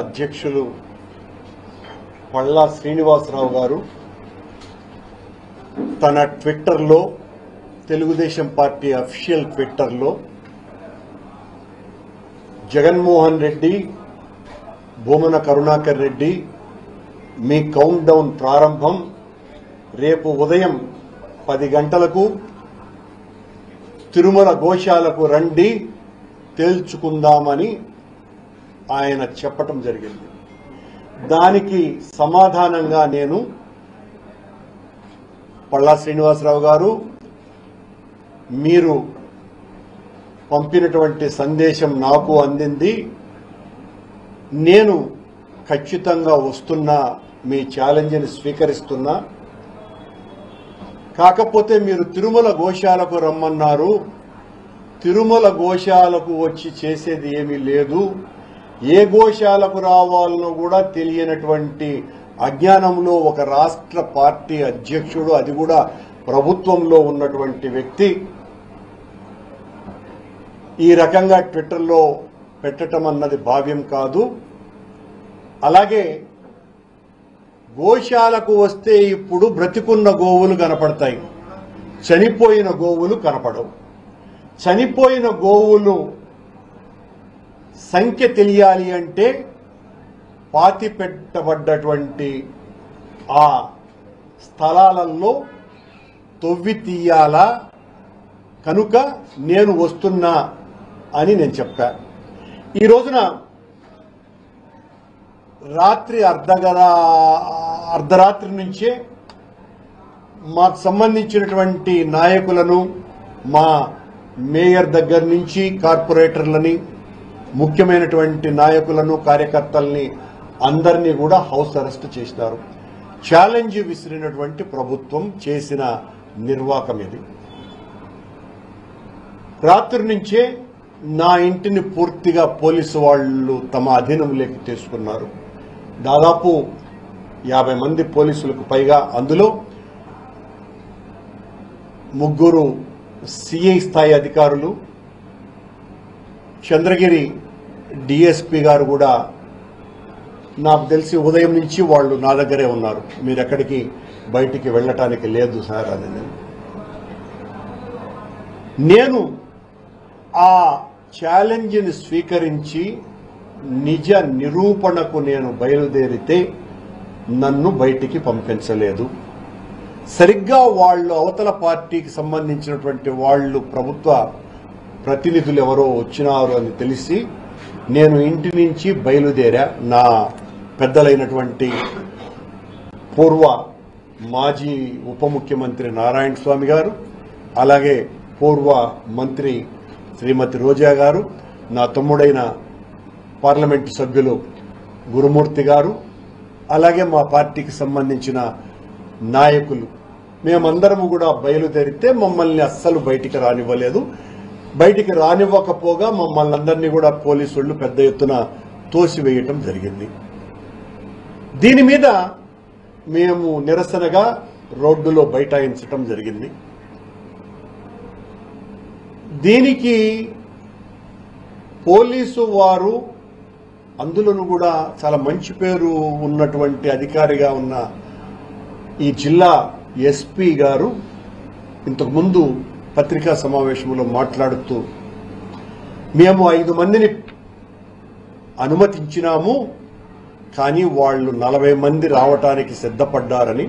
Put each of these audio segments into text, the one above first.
అధ్యక్షులు పల్లా శ్రీనివాసరావు గారు తన ట్విట్టర్లో తెలుగుదేశం పార్టీ అఫీషియల్ ట్విట్టర్లో జగన్మోహన్ రెడ్డి, భూమన కరుణాకర్ రెడ్డి మీ కౌంట్ డౌన్ ప్రారంభం రేపు ఉదయం 10 గంటలకు తిరుమల గోశాలకు రండి తేల్చుకుందామని ఆయన చెప్పటం జరిగింది. దానికి సమాధానంగా నేను పల్లా శ్రీనివాసరావు గారు మీరు పంపినటువంటి సందేశం నాకు అందింది, నేను ఖచ్చితంగా వస్తున్నా, మీ ఛాలెంజ్ని స్వీకరిస్తున్నా. కాకపోతే మీరు తిరుమల గోశాలకు రమ్మన్నారు, తిరుమల గోశాలకు వచ్చి చేసేది ఏమీ లేదు, ఏ గోశాలకు రావాలనో కూడా తెలియనటువంటి అజ్ఞానంలో ఒక రాష్ట్ర పార్టీ అధ్యక్షుడు, అది కూడా ప్రభుత్వంలో ఉన్నటువంటి వ్యక్తి ఈ రకంగా ట్విట్టర్లో పెట్టడం అన్నది భావ్యం కాదు. అలాగే గోశాలకు వస్తే ఇప్పుడు బ్రతికున్న గోవులు కనపడతాయి, చనిపోయిన గోవులు కనపడవు. చనిపోయిన గోవులు సంఖ్య తెలియాలి అంటే పాతి పెట్టబడ్డటువంటి ఆ స్థలాలలో తవ్వి తీయాలా, కనుక నేను వస్తున్నా అని నేను చెప్పా. ఈ రోజున రాత్రి అర్ధరాత్రి నుంచే మాకు సంబంధించినటువంటి నాయకులను, మా మేయర్ దగ్గర నుంచి కార్పొరేటర్లని, ముఖ్యమైనటువంటి నాయకులను, కార్యకర్తల్ని అందరినీ కూడా హౌస్ అరెస్ట్ చేసినారు. ఛాలెంజ్ విసిరినటువంటి ప్రభుత్వం చేసిన నిర్వాకం ఇది. రాత్రి నుంచే నా ఇంటిని పూర్తిగా పోలీసు వాళ్ళు తమ అధీనంలోకి తీసుకున్నారు. దాదాపు 50 మంది పోలీసులకు పైగా, అందులో 3 సిఐ స్థాయి అధికారులు, చంద్రగిరి డిఎస్పీ గారు కూడా నాకు తెలిసి ఉదయం నుంచి వాళ్ళు నా దగ్గరే ఉన్నారు. మీరు ఎక్కడికి బయటికి వెళ్ళటానికి లేదు సార్ అని. నేను ఆ ఛాలెంజ్ని స్వీకరించి నిజ నిరూపణకు నేను బయలుదేరితే నన్ను బయటికి పంపించలేదు. సరిగ్గా వాళ్ళు అవతల పార్టీకి సంబంధించినటువంటి వాళ్ళు, ప్రభుత్వ ప్రతినిధులు ఎవరో వచ్చినారు అని తెలిసి నేను ఇంటి నుంచి బయలుదేరా. నా పెద్దలైనటువంటి పూర్వ మాజీ ఉప ముఖ్యమంత్రి నారాయణ స్వామి గారు, అలాగే పూర్వ మంత్రి శ్రీమతి రోజా గారు, నా తమ్ముడైన పార్లమెంటు సభ్యులు గురుమూర్తి గారు, అలాగే మా పార్టీకి సంబంధించిన నాయకులు, మేమందరము కూడా బయలుదేరితే మమ్మల్ని అస్సలు బయటికి రానివ్వలేదు. బయటికి రానివ్వకపోగా మమ్మల్ని అందరినీ కూడా పోలీసులు పెద్ద ఎత్తున తోసివేయటం జరిగింది. దీని మీద మేము నిరసనగా రోడ్డులో బైఠాయించటం జరిగింది. దీనికి పోలీసు వారు, అందులోనూ కూడా చాలా మంచి పేరు ఉన్నటువంటి అధికారిగా ఉన్న ఈ జిల్లా ఎస్పీ గారు ఇంతకుముందు పత్రికా సమావేశంలో మాట్లాడుతూ, మేము 5 మందిని అనుమతించినాము, కానీ వాళ్ళు 40 మంది రావటానికి సిద్ధపడ్డారని,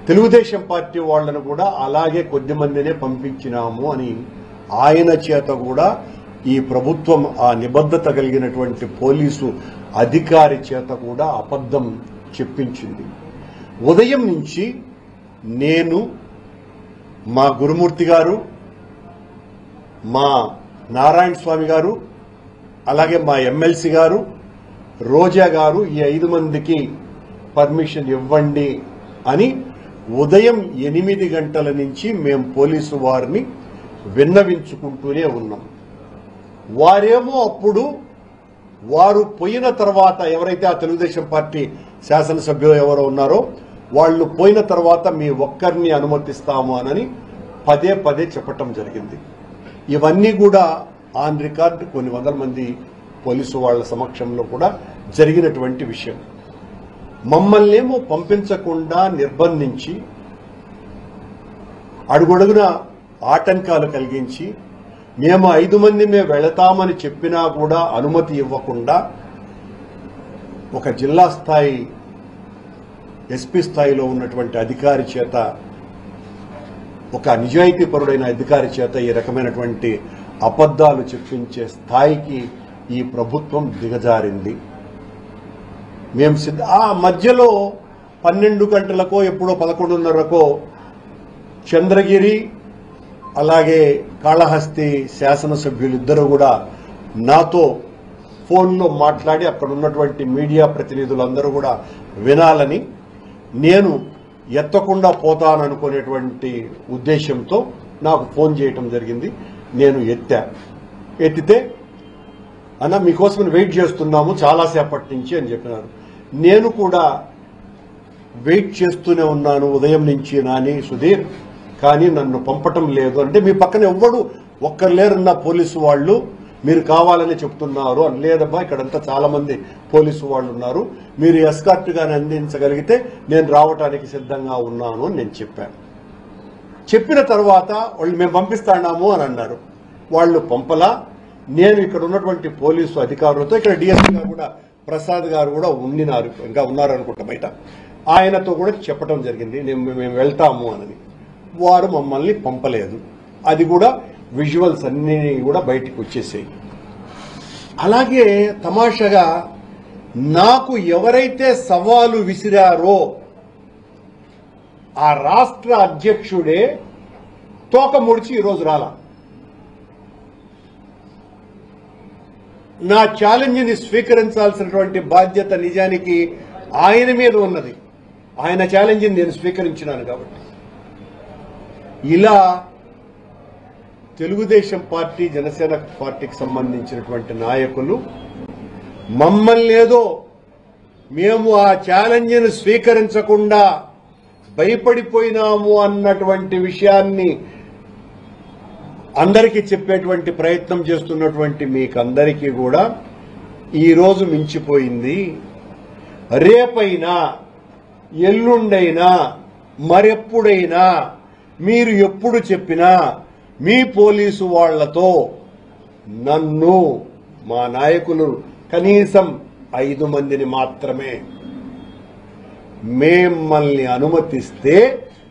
తెలుగుదేశం పార్టీ వాళ్లను కూడా అలాగే కొద్ది మందినే పంపించినాము అని ఆయన చేత కూడా ఈ ప్రభుత్వం, ఆ నిబద్ధత కలిగినటువంటి పోలీసు అధికారి చేత కూడా అబద్ధం చెప్పించింది. ఉదయం నుంచి నేను, మా గురుమూర్తి గారు, మా నారాయణ స్వామి గారు, అలాగే మా ఎమ్మెల్సీ గారు, రోజా గారు ఈ 5 మందికి పర్మిషన్ ఇవ్వండి అని ఉదయం 8 గంటల నుంచి మేము పోలీసు వారిని విన్నవించుకుంటూనే ఉన్నాం. వారేమో అప్పుడు వారు పోయిన తర్వాత, ఎవరైతే ఆ తెలుగుదేశం పార్టీ శాసనసభ్యులు ఎవరో ఉన్నారో వాళ్ళు పోయిన తర్వాత మీ ఒక్కరిని అనుమతిస్తాము అని పదే పదే చెప్పటం జరిగింది. ఇవన్నీ కూడా ఆన్ రికార్డ్ కొన్ని వందల మంది పోలీసు వాళ్ళ సమక్షంలో కూడా జరిగినటువంటి విషయం. మమ్మల్నేమో పంపించకుండా నిర్బంధించి అడుగడుగున ఆటంకాలు కలిగించి మేము 5 మంది వెళతామని చెప్పినా కూడా అనుమతి ఇవ్వకుండా ఒక జిల్లా స్థాయి ఎస్పీ స్థాయిలో ఉన్నటువంటి అధికారి చేత, ఒక నిజాయితీపరుడైన అధికారి చేత ఈ రకమైనటువంటి అబద్దాలు చెప్పించే స్థాయికి ఈ ప్రభుత్వం దిగజారింది. మేము ఆ మధ్యలో 12 గంటలకో ఎప్పుడో 11:30కో చంద్రగిరి అలాగే కాళహస్తి శాసనసభ్యులిద్దరూ కూడా నాతో ఫోన్లో మాట్లాడి అక్కడ ఉన్నటువంటి మీడియా ప్రతినిధులందరూ కూడా వినాలని, నేను ఎత్తకుండా పోతాననుకునేటువంటి ఉద్దేశంతో నాకు ఫోన్ చేయటం జరిగింది. నేను ఎత్తితే అన్న మీకోసం వెయిట్ చేస్తున్నాము చాలాసేపటి నుంచి అని చెప్పినారు. నేను కూడా వెయిట్ చేస్తూనే ఉన్నాను ఉదయం నుంచి నాని సుధీర్, కానీ నన్ను పంపటం లేదు. అంటే మీ పక్కన ఎవ్వడు ఒక్కరు లేరన్న పోలీసు వాళ్ళు, మీరు కావాలని చెప్తున్నారు అని. లేదబ్బా ఇక్కడంతా చాలా మంది పోలీసు వాళ్ళు ఉన్నారు, మీరు ఎస్కార్ట్ గాని అందించగలిగితే నేను రావటానికి సిద్ధంగా ఉన్నాను అని నేను చెప్పాను. చెప్పిన తర్వాత వాళ్ళు మేము పంపిస్తాము అని అన్నారు. వాళ్ళు పంపలా. నేను ఇక్కడ ఉన్నటువంటి పోలీసు అధికారులతో, ఇక్కడ డిఎస్పీ గారు కూడా ప్రసాద్ గారు కూడా ఉండినారు, ఇంకా ఉన్నారు అనుకుంటా బయట, ఆయనతో కూడా చెప్పడం జరిగింది మేము వెళ్తాము అని. వారు మమ్మల్ని పంపలేదు. అది కూడా విజువల్స్ అన్నీ కూడా బయటికి వచ్చేసాయి. అలాగే తమాషాగా నాకు ఎవరైతే సవాలు విసిరారో ఆ రాష్ట్ర అధ్యక్షుడే తోక ముడిచి ఈరోజు రాలా. నా ఛాలెంజ్ని స్వీకరించాల్సినటువంటి బాధ్యత నిజానికి ఆయన మీద ఉన్నది. ఆయన ఛాలెంజ్ని నేను స్వీకరించినాను కాబట్టి. ఇలా తెలుగుదేశం పార్టీ, జనసేన పార్టీకి సంబంధించినటువంటి నాయకులు మమ్మల్ని ఏదో మేము ఆ ఛాలెంజ్ను స్వీకరించకుండా భయపడిపోయినాము అన్నటువంటి విషయాన్ని అందరికీ చెప్పేటువంటి ప్రయత్నం చేస్తున్నటువంటి మీకందరికీ కూడా ఈరోజు మించిపోయింది. రేపైనా ఎల్లుండైనా మరెప్పుడైనా మీరు ఎప్పుడు చెప్పినా మీ పోలీసు వాళ్లతో నన్ను, మా నాయకులు కనీసం 5 మందిని మాత్రమే మిమ్మల్ని అనుమతిస్తే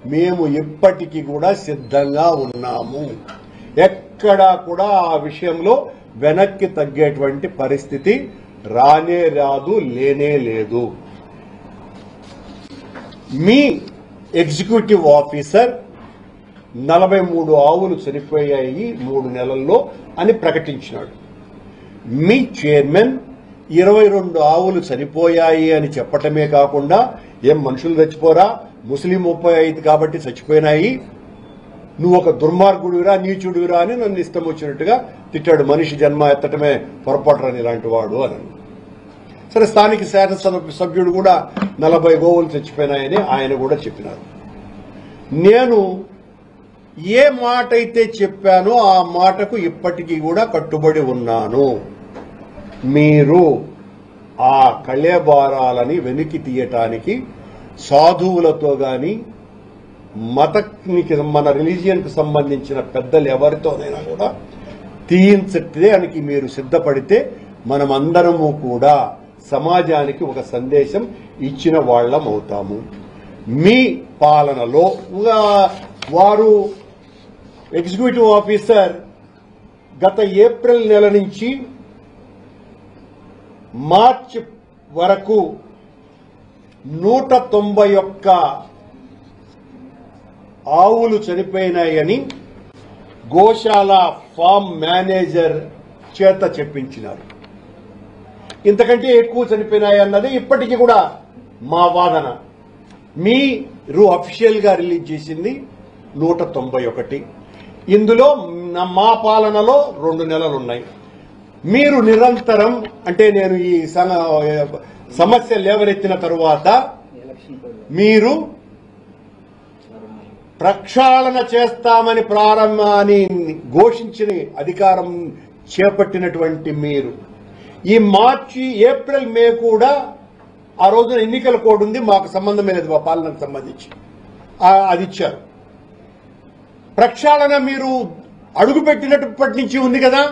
మేము ఇప్పటికీ కూడా సిద్ధంగా ఉన్నాము. ఎక్కడా కూడా ఆ విషయంలో వెనక్కి తగ్గేటువంటి పరిస్థితి రానే రాదు, లేనే లేదు. మీ ఎగ్జిక్యూటివ్ ఆఫీసర్ 43 ఆవులు చనిపోయాయి 3 నెలల్లో అని ప్రకటించినాడు. మీ చైర్మన్ 22 ఆవులు చనిపోయాయి అని చెప్పటమే కాకుండా, ఏం మనుషులు చచ్చిపోరా, ముస్లిం 35 కాబట్టి చచ్చిపోయినాయి, నువ్వు ఒక దుర్మార్గుడివిరా, నీచుడివిరా అని నన్ను ఇష్టం వచ్చినట్టుగా తిట్టాడు. మనిషి జన్మ ఎత్తటమే పొరపాటు రాని ఇలాంటి వాడు అని. సరే, స్థానిక శాసనసభ సభ్యుడు కూడా 40 గోవులు చచ్చిపోయినాయని ఆయన కూడా చెప్పినారు. నేను ఏ మాట అయితే చెప్పానో ఆ మాటకు ఇప్పటికీ కూడా కట్టుబడి ఉన్నాను. మీరు ఆ కళేబారాలని వెలికి తీయటానికి సాధువులతో గాని, మతానికి మన రిలీజియన్కి సంబంధించిన పెద్దలు ఎవరితోనైనా కూడా తీయించడానికి మీరు సిద్ధపడితే మనమందరము కూడా సమాజానికి ఒక సందేశం ఇచ్చిన వాళ్ళం అవుతాము. మీ పాలనలో వారు ఎగ్జిక్యూటివ్ ఆఫీసర్ గత ఏప్రిల్ నెల నుంచి మార్చి వరకు 191 ఆవులు చనిపోయినాయని గోశాల ఫామ్ మేనేజర్ చేత చెప్పించినారు. ఇంతకంటే ఎక్కువ చనిపోయినాయన్నది ఇప్పటికీ కూడా మా వాదన. మీరు అఫీషియల్ గా రిలీజ్ చేసింది 191. ఇందులో మా పాలనలో 2 నెలలు ఉన్నాయి. మీరు నిరంతరం, అంటే నేను ఈ సమస్య లేవనెత్తిన తరువాత మీరు ప్రక్షాళన చేస్తామని ప్రారంభాన్ని ఘోషించిన అధికారం చేపట్టినటువంటి మీరు ఈ మార్చి ఏప్రిల్ మే కూడా ఆ రోజున ఎన్నికల కోడ్ ఉంది, మాకు సంబంధమే లేదు మా పాలనకు సంబంధించి, అది ఇచ్చారు. ప్రక్షాళన మీరు అడుగుపెట్టినప్పటి నుంచి ఉంది కదా,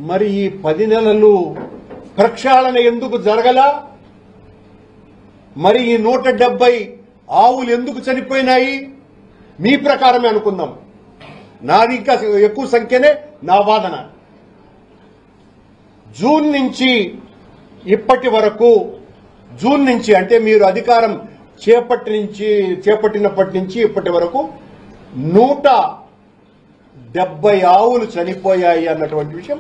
మరి ఈ 10 నెలలు ప్రక్షాళన ఎందుకు జరగలా? మరి ఈ 170 ఆవులు ఎందుకు చనిపోయినాయి? మీ ప్రకారమే అనుకుందాం, నాది ఇంకా ఎక్కువ సంఖ్యనే నా వాదన. జూన్ నుంచి ఇప్పటి వరకు, జూన్ నుంచి అంటే మీరు అధికారం చేపట్టినప్పటి నుంచి ఇప్పటి వరకు 170 ఆవులు చనిపోయాయి అన్నటువంటి విషయం